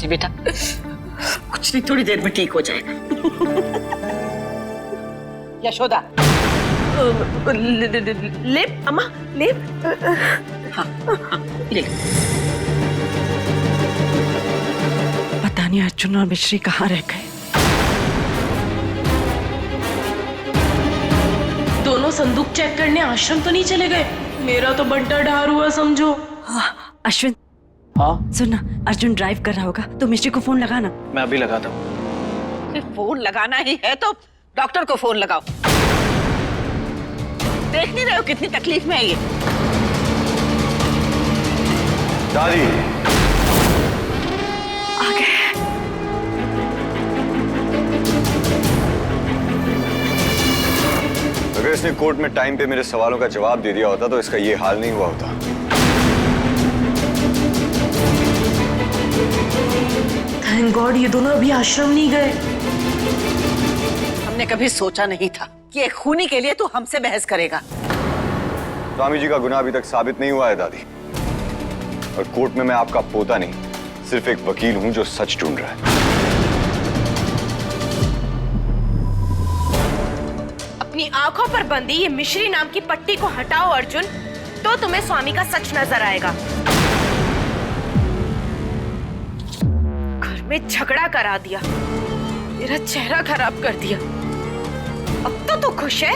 नहीं बेटा, कुछ नहीं, थोड़ी देर में ठीक हो जाएगा। यशोदा, लेप अम्मा, लेप। हाँ, ले। पता नहीं अर्जुन और मिश्री कहाँ रह गए। दोनों संदूक चेक करने आश्रम तो नहीं चले गए? मेरा तो बंटा ढार हुआ समझो। अश्विन, हाँ सुनना, अर्जुन ड्राइव कर रहा होगा तो मिश्री को फोन लगाना। मैं अभी लगाता हूँ। सिर्फ फोन लगाना ही है तो डॉक्टर को फोन लगाओ। देख नहीं रहे हो कितनी तकलीफ में है ये? दादी आ गए। अगर इसने कोर्ट में टाइम पे मेरे सवालों का जवाब दे दिया होता तो इसका ये हाल नहीं हुआ होता। थैंक गॉड ये दोनों अभी आश्रम नहीं गए। हमने कभी सोचा नहीं था कि एक खूनी के लिए तू हमसे बहस करेगा। स्वामी जी का गुनाह अभी तक साबित नहीं हुआ है दादी, और कोर्ट में मैं आपका पोता नहीं, सिर्फ एक वकील हूं जो सच ढूंढ रहा है। अपनी आंखों पर बंधी ये मिश्री नाम की पट्टी को हटाओ अर्जुन, तो तुम्हें स्वामी का सच नजर आएगा। घर में झगड़ा करा दिया, मेरा चेहरा खराब कर दिया। अब तो तू खुश है?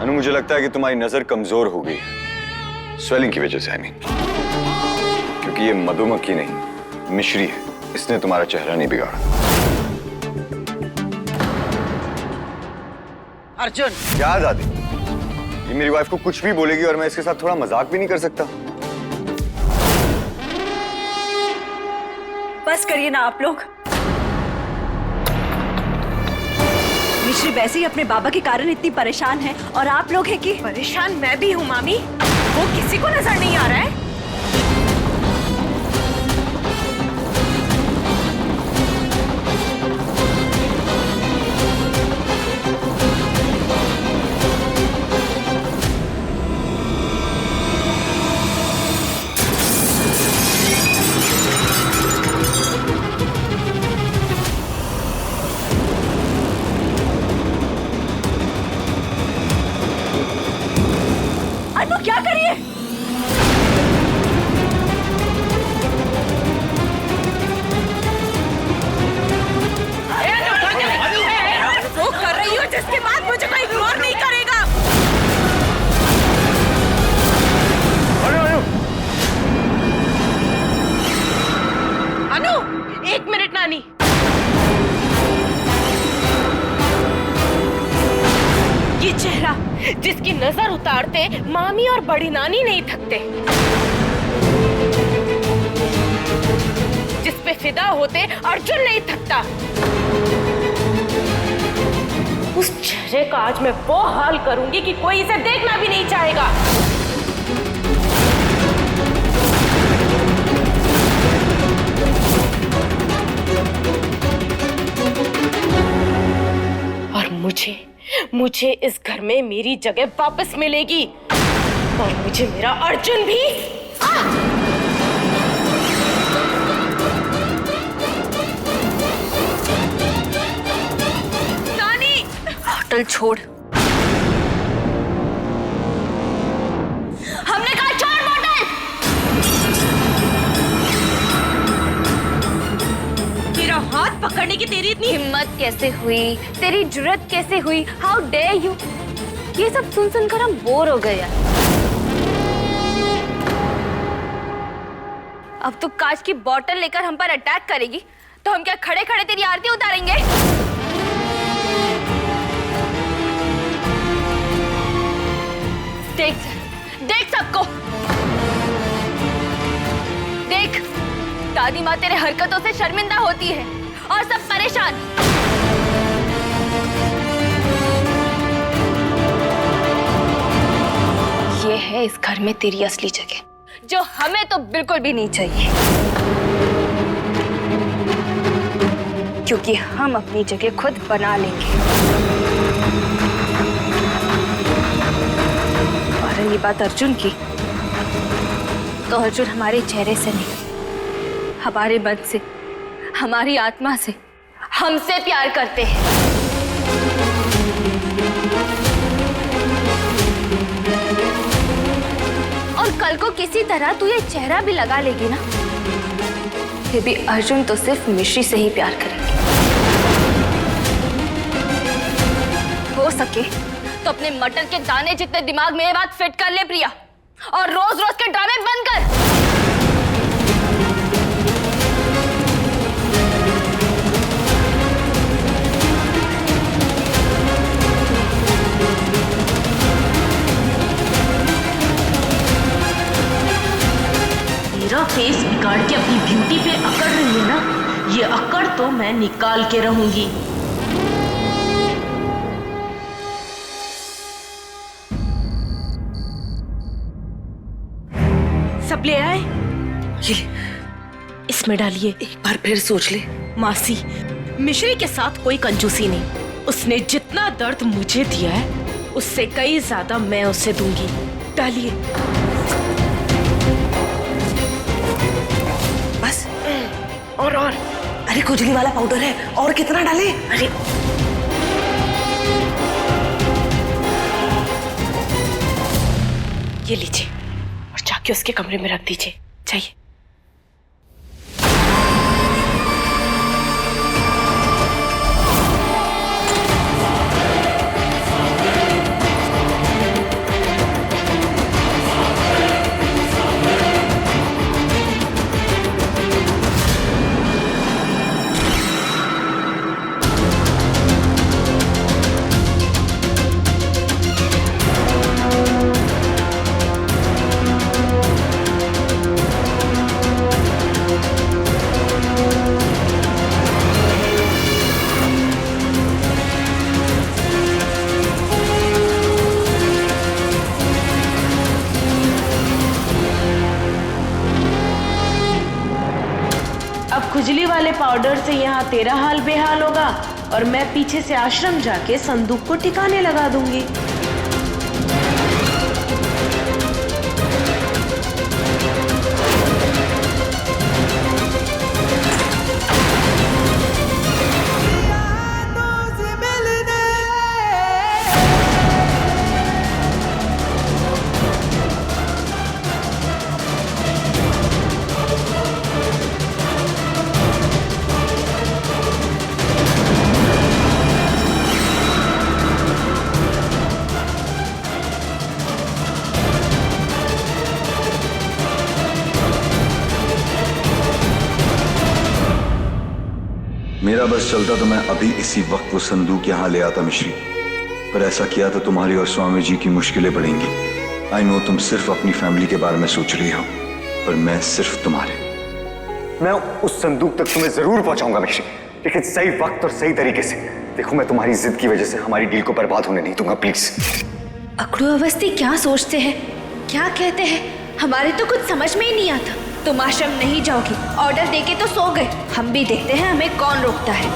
अनु, मुझे लगता है कि तुम्हारी नजर कमजोर हो गई है, स्वेलिंग की वजह से। आई मीन, क्योंकि ये मधुमक्खी नहीं, मिश्री है, इसने तुम्हारा चेहरा नहीं बिगाड़ा। अर्जुन, क्या दादी, ये मेरी वाइफ को कुछ भी बोलेगी और मैं इसके साथ थोड़ा मजाक भी नहीं कर सकता? बस करिए ना आप लोग। मिश्री वैसे ही अपने बाबा के कारण इतनी परेशान है और आप लोग हैं कि परेशान मैं भी हूँ मामी, वो किसी को नजर नहीं आ रहा है। अनु क्या करिए? वो कर रही हो जिसके बाद मुझे कोई इग्नोर नहीं करेगा। अनु, एक मिनट नानी। ये चेहरा जिसकी नजर उतारते मामी और बड़ी नानी नहीं थकते, जिस पे फिदा होते अर्जुन नहीं थकता, उस चेहरे का आज मैं वो हाल करूंगी कि कोई इसे देखना भी नहीं चाहेगा। और मुझे इस घर में मेरी जगह वापस मिलेगी, और मुझे मेरा अर्जुन भी। नानी, होटल छोड़। हमने कहा छोड़ बोतल। तेरा हाथ पकड़ने की तेरी इतनी हिम्मत कैसे हुई, तेरी जुर्रत कैसे हुई? How dare you? ये सब सुन सुनकर हम बोर हो गए यार। अब तू कांच की बोतल लेकर हम पर अटैक करेगी तो हम क्या खड़े खड़े तेरी आरती उतारेंगे? देख सबको देख, दादी माँ तेरे हरकतों से शर्मिंदा होती है और सब परेशान। ये है इस घर में तेरी असली जगह, जो हमें तो बिल्कुल भी नहीं चाहिए, क्योंकि हम अपनी जगह खुद बना लेंगे। और ये बात अर्जुन की, तो अर्जुन हमारे चेहरे से नहीं, हमारे मन से, हमारी आत्मा से हमसे प्यार करते हैं। और कल को किसी तरह तू ये चेहरा भी लगा लेगी ना, फिर भी अर्जुन तो सिर्फ मिश्री से ही प्यार करेंगे। हो सके तो अपने मटर के दाने जितने दिमाग में ये बात फिट कर ले प्रिया, और रोज रोज के ड्रामे बंद कर। मेरा फेस बिगाड़ के अपनी ब्यूटी पे अकड़ रही है ना, ये अकड़ तो मैं निकाल के रहूंगी। सब ले आए, ये इसमें डालिए। एक बार फिर सोच ले। मासी, मिश्री के साथ कोई कंजूसी नहीं। उसने जितना दर्द मुझे दिया है उससे कई ज्यादा मैं उसे दूंगी। डालिए। बस और अरे खुजली वाला पाउडर है, और कितना डाले? अरे ये लीजिए और जाके उसके कमरे में रख दीजिए। चाहिए। खुजली वाले पाउडर से यहाँ तेरा हाल बेहाल होगा और मैं पीछे से आश्रम जाके संदूक को ठिकाने लगा दूंगी। मेरा बस चलता तो मैं अभी इसी वक्त वो संदूक यहाँ ले आता मिश्री, पर ऐसा किया तो तुम्हारी और स्वामी जी की मुश्किलें बढ़ेंगी। आई नो तुम सिर्फ अपनी फैमिली के बारे में सोच रही हो, पर मैं सिर्फ तुम्हारे। मैं उस संदूक तक तुम्हें जरूर पहुंचाऊंगा मिश्री, लेकिन सही वक्त और सही तरीके से। देखो मैं तुम्हारी जिद की वजह से हमारी डील को बर्बाद होने नहीं दूंगा, प्लीज। अकड़ू अवस्थी क्या सोचते हैं, क्या कहते हैं, हमारे तो कुछ समझ में ही नहीं आता। तुम आश्रम नहीं जाओगी, ऑर्डर देके तो सो गए। हम भी देखते हैं हमें कौन रोकता है।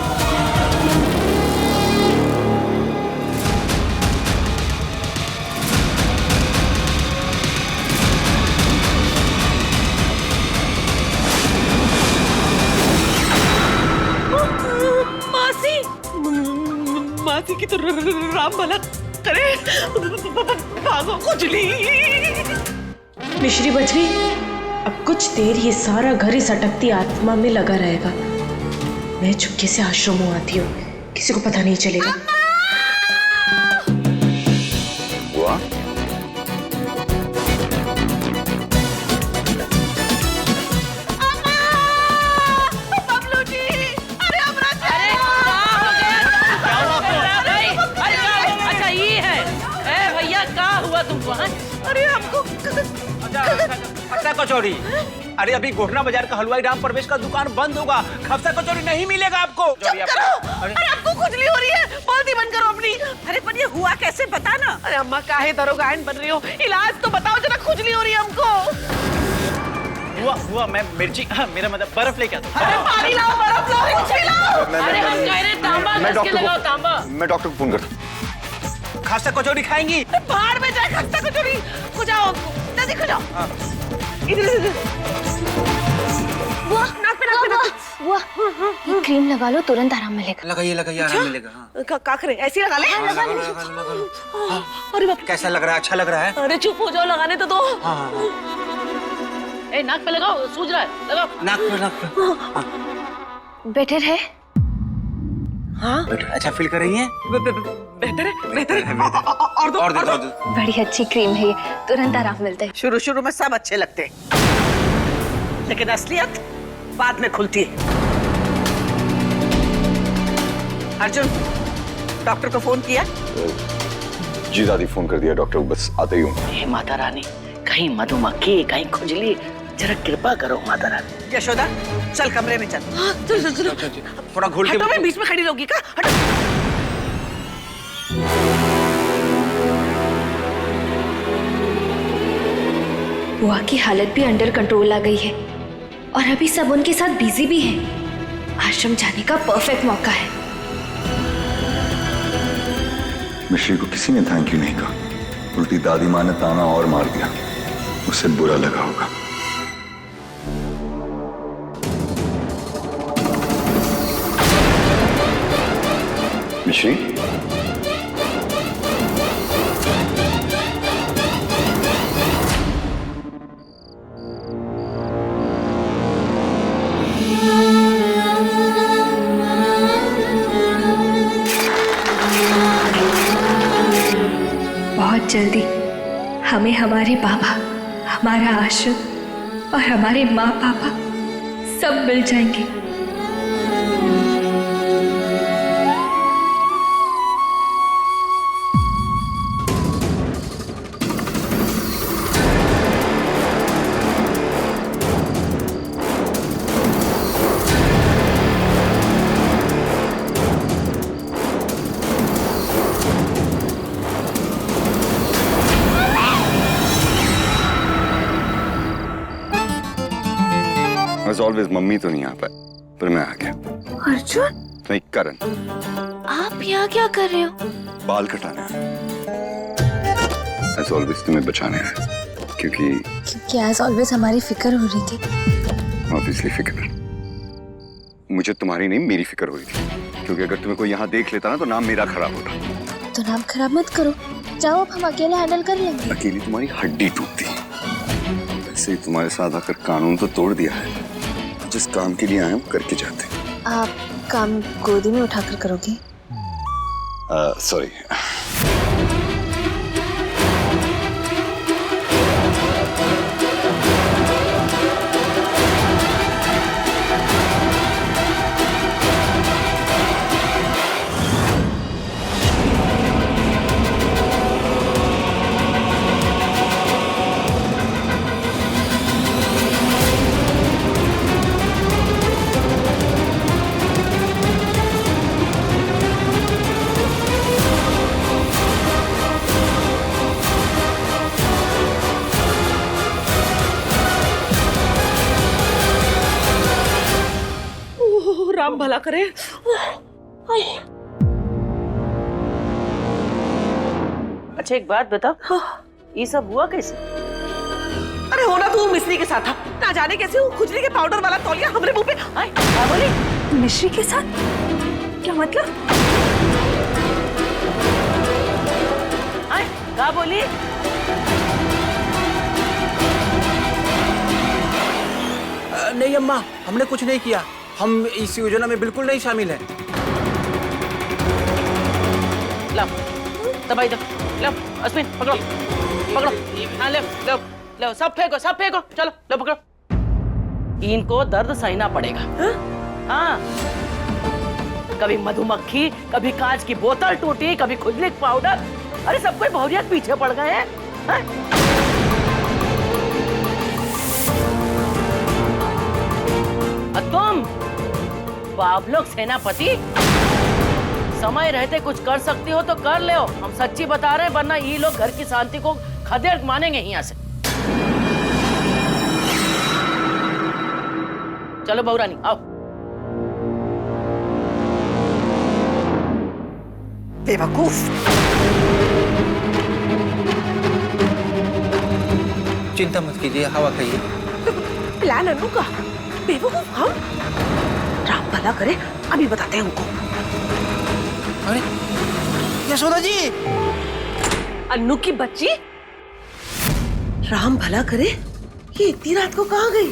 मासी की तो राम भला करे, भागो खुजली। मिश्री बच गई। अब कुछ देर ये सारा घर इस अटकती आत्मा में लगा रहेगा। मैं चुपके से आश्रम आती हूँ, किसी को पता नहीं चलेगा। बुआ? अरे हमको खस्ता कचौड़ी। अरे अभी गोठना बाजार का हलवाई राम परवेश का दुकान बंद होगा, खस्ता कचौड़ी नहीं मिलेगा आपको। अरे हमको खुजली हो रही है, बाल्टी बंद करो अपनी। अरे पर ये हुआ कैसे, बता ना। अरे अम्मा काहे दरोगाइन बन रही हो, इलाज तो बताओ जरा, खुजली हो रही है हमको। हुआ मैं मिर्ची, हाँ, मेरा मतलब बर्फ लेके आता हूँ। अरे पानी लाओ, बर्फ लाओ, कुछ भी लाओ। अरे हम कह रहे तांबा घस के लगाओ, तांबा। मैं डॉक्टर को फोन करता हूँ। खस्ता कचौड़ी खाएंगी? बाहर में जाए खस्ता कचौड़ी। खुजाओ जल्दी, खुजाओ। इधर बुआ नाक पे नाक पे बुआ ये क्रीम लगा लो, तुरंत आराम मिलेगा। लगाइए लगाइए, आराम मिलेगा। हाँ। का करे ऐसे ही लगा ले। लगा लो, लगा लो, लगा लो। अरे बाप, कैसा लग रहा है? अच्छा लग रहा है? अरे चुप हो जाओ, लगाने तो दो। हाँ हाँ। ए नाक पे लगाओ, सूज रहा है, लगाओ। नाक पे, नाक पे। बेटर है? हाँ अच्छा फील कर रही है? बेहतर है, बेहतर है। और दो, और दो। बड़ी अच्छी क्रीम है ये, तुरंत आराम मिलता है। शुरू शुरू में सब अच्छे लगते हैं, लेकिन असलियत बाद में खुलती है। अर्जुन, डॉक्टर को फोन किया? जी दादी, फोन कर दिया डॉक्टर, बस आते ही हूँ। हे माता रानी, कहीं मधुमक्खी, कहीं खुजली, जरा कृपा करो माता रानी। यशोदा, चल कमरे में चल। हाँ, चल चल चल। थोड़ा घुल के। हटो, मैं बीच में खड़ी रहोगी क्या? हटो। बुआ की हालत भी अंडर कंट्रोल आ गई है और अभी सब उनके साथ बिजी भी हैं। आश्रम जाने का परफेक्ट मौका है। मिश्री को किसी ने थैंक यू नहीं कहा, उल्टी दादी माँ ने ताना और मार दिया। उसे बुरा लगा होगा। मिश्री, बहुत जल्दी हमें हमारे बाबा, हमारा आश्रम और हमारे माँ पापा सब मिल जाएंगे। As always, मम्मी तो नहीं आ पाए, पर मैं आ गया। अर्जुन, नहीं, करण, आप यहाँ क्या कर रहे हो? बाल कटाना है। As always, तुम्हें बचाने हैं, क्योंकि क्योंकि एज ऑलवेज हमारी फिक्र हो रही थी। ऑब्वियसली फिक्र मुझे तुम्हारी नहीं, मेरी फिक्र हो रही थी, क्योंकि अगर तुम्हें कोई यहाँ देख लेता ना तो नाम मेरा खराब होता। तो नाम खराब मत करो, जाओ अब हम अकेले हैंडल कर लेंगे। अकेली तुम्हारी हड्डी टूटती। वैसे ही तुम्हारे साथ आकर कानून तो तोड़ दिया है, जिस काम के लिए आए हम करके जाते। आप काम गोदी में उठाकर करोगे? सॉरी। राम भला करे। अच्छा एक बात बता, ये सब हुआ कैसे? अरे होना तू मिश्री के साथ था, ना जाने कैसे वो खुजली के पाउडर वाला तौलिया हमरे मुंह पे। क्या बोली? मिश्री के साथ? क्या मतलब? क्या बोली? नहीं अम्मा, हमने कुछ नहीं किया, हम इस योजना में बिल्कुल नहीं शामिल हैं। लो दवाई दो, लो अश्विन पकड़ो पकड़ो। हाँ लो लो लो, सब फेंको सब फेंको, चलो लो पकड़ो। इनको दर्द सहना पड़ेगा। हाँ, कभी मधुमक्खी, कभी कांच की बोतल टूटी, कभी खुजली पाउडर। अरे सब कोई बहुरियत पीछे पड़ गए हैं। तुम बाबलोग सेनापति, समय रहते कुछ कर सकती हो तो कर ले। हम सच्ची बता रहे हैं, वरना ये लोग घर की शांति को खदेड़ मानेंगे यहाँ से। चलो बहुरानी आओ। बेवकूफ। चिंता मत कीजिए, हवा खाइए। प्लान अनु का बेवकूफ हम। राम भला करे, अभी बताते हैं उनको। अरे यशोदा जी, अन्नू की बच्ची, राम भला करे, ये इतनी रात को कहाँ गई?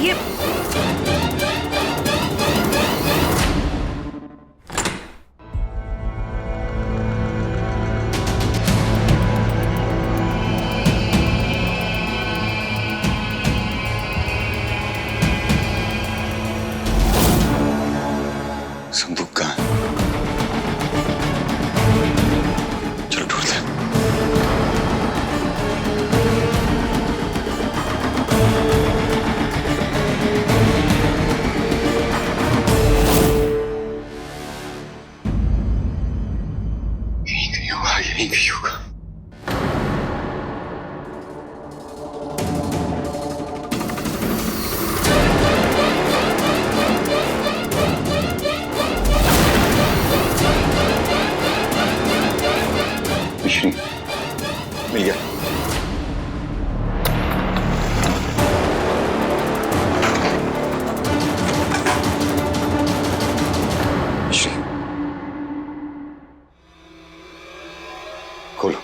ये संदूक कहाँ है? चलो ढूंढते हैं। यहीं कहीं होगा, यहीं कहीं होगा। मिश्री, मिल गया। मिश्री, खोलो।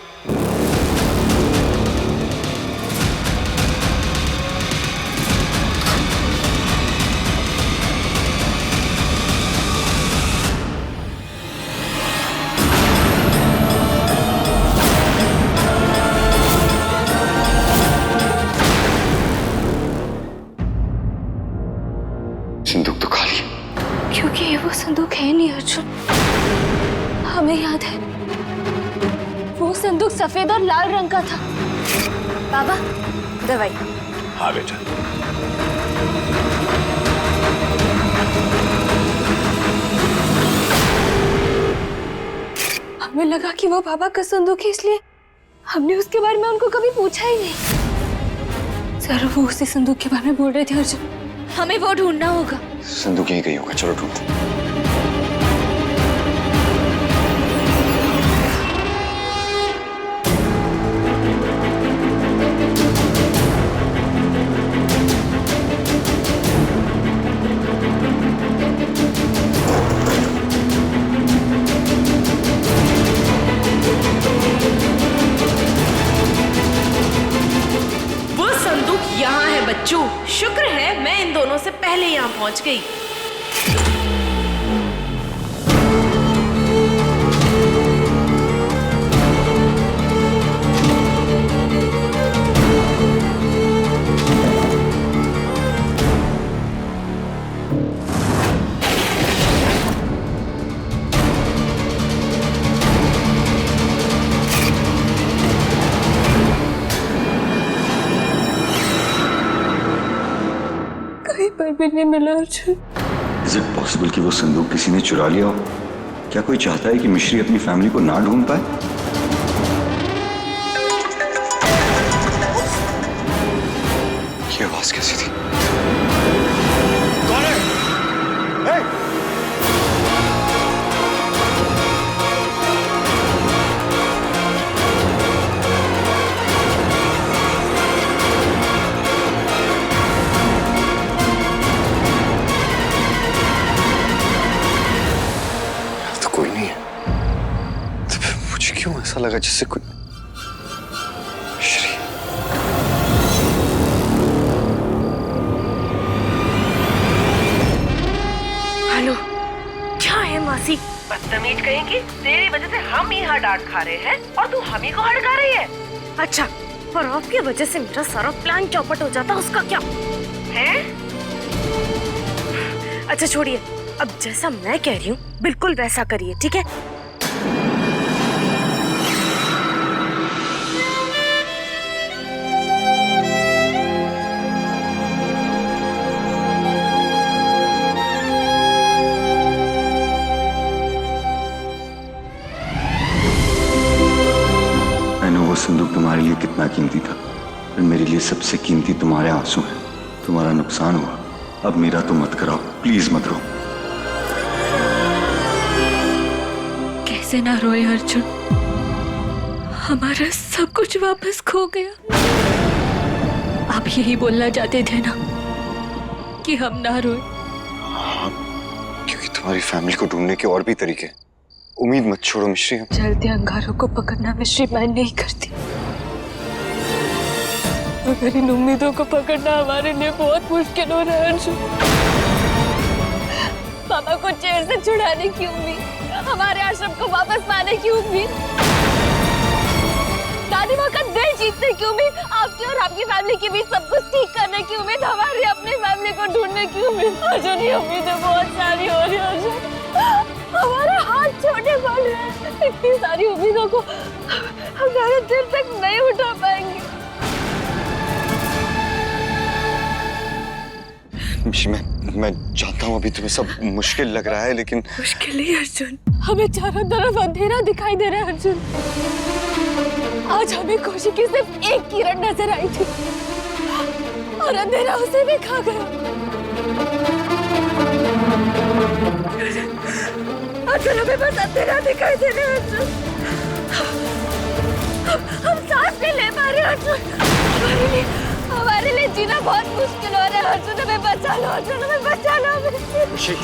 संदूक तो खाली है। क्योंकि ये वो संदूक है नहीं अर्जुन। हमें याद है, वो संदूक सफेद और लाल रंग का था। बाबा, दवाई। हाँ बेटा। हमें लगा कि वो बाबा का संदूक है, इसलिए हमने उसके बारे में उनको कभी पूछा ही नहीं। सर, वो उसी संदूक के बारे में बोल रहे थे अर्जुन। हमें वो ढूंढना होगा। संदूक यहीं कहीं होगा, चलो ढूंढते हैं। वो संदूक यहाँ है बच्चों। शुक्र है मैं इन दोनों से पहले यहाँ पहुँच गई। कहीं पर भी नहीं मिला अर्जुन। इज इट पॉसिबल कि वो संदूक किसी ने चुरा लिया हो? क्या कोई चाहता है कि मिश्री अपनी फैमिली को ना ढूंढ पाए? ये आवाज कैसी थी? कौन है? तो कोई नहीं है, तो फिर मुझे क्यों ऐसा लगा जैसे कोई श्री। हेलो, क्या है मासी? बदतमीज कहेंगी, तेरी वजह से हम यहाँ डांट खा रहे हैं और तू हम ही को हड़का रही है। अच्छा, पर आपकी वजह से मेरा सारा प्लान चौपट हो जाता, उसका क्या है? अच्छा छोड़िए, अब जैसा मैं कह रही हूँ बिल्कुल वैसा करिए, ठीक है? मैंने वो संदूक तुम्हारे लिए कितना कीमती था, पर मेरे लिए सबसे कीमती तुम्हारे आंसू हैं। तुम्हारा नुकसान हुआ, अब मेरा तो मत कराओ, प्लीज मत रो। कैसे ना रोए अर्जुन, हमारा सब कुछ वापस खो गया। आप यही बोलना चाहते थे ना कि हम ना रोए? हाँ, क्योंकि तुम्हारी फैमिली को ढूंढने के और भी तरीके हैं। उम्मीद मत छोड़ो मिश्री। चलते अंगारों को पकड़ना मिश्री मैं नहीं करती, मगर इन उम्मीदों को पकड़ना हमारे लिए बहुत मुश्किल हो रहा है अर्जुन। पापा को जेल से छुड़ाने की उम्मीद, हमारे आश्रम को वापस पाने की उम्मीद, दादी माँ का दिल जीतने की उम्मीद, आपकी और आपकी फैमिली के बीच सब कुछ ठीक करने की उम्मीद, हमारी अपनी फैमिली को ढूंढने की उम्मीद। अर्जुन ये उम्मीदें बहुत सारी हो रही है अर्जुन, हमारे हाथ छोटे पड़ रहे हैं। इतनी सारी उम्मीदों को हमारे दिल तक नहीं उठा पाएंगे। मिश्री मैं जानता हूँ अभी तुम्हें सब मुश्किल लग रहा है, लेकिन मुश्किल नहीं अर्जुन, हमें चारों तरफ अंधेरा दिखाई दे रहा है अर्जुन। आज हमें खुशी की सिर्फ एक किरण नजर आई थी और अंधेरा उसे भी खा गया। अर्जुन हमें बस अंधेरा दिखाई दे रहा है अर्जुन, हम सांस नहीं ले पा रहे अर्जुन, हमारे लिए जीना बहुत मुश्किल हो रहा है अर्जुन, हमें बचा लो अर्जुन, हमें बचा लो। मिश्री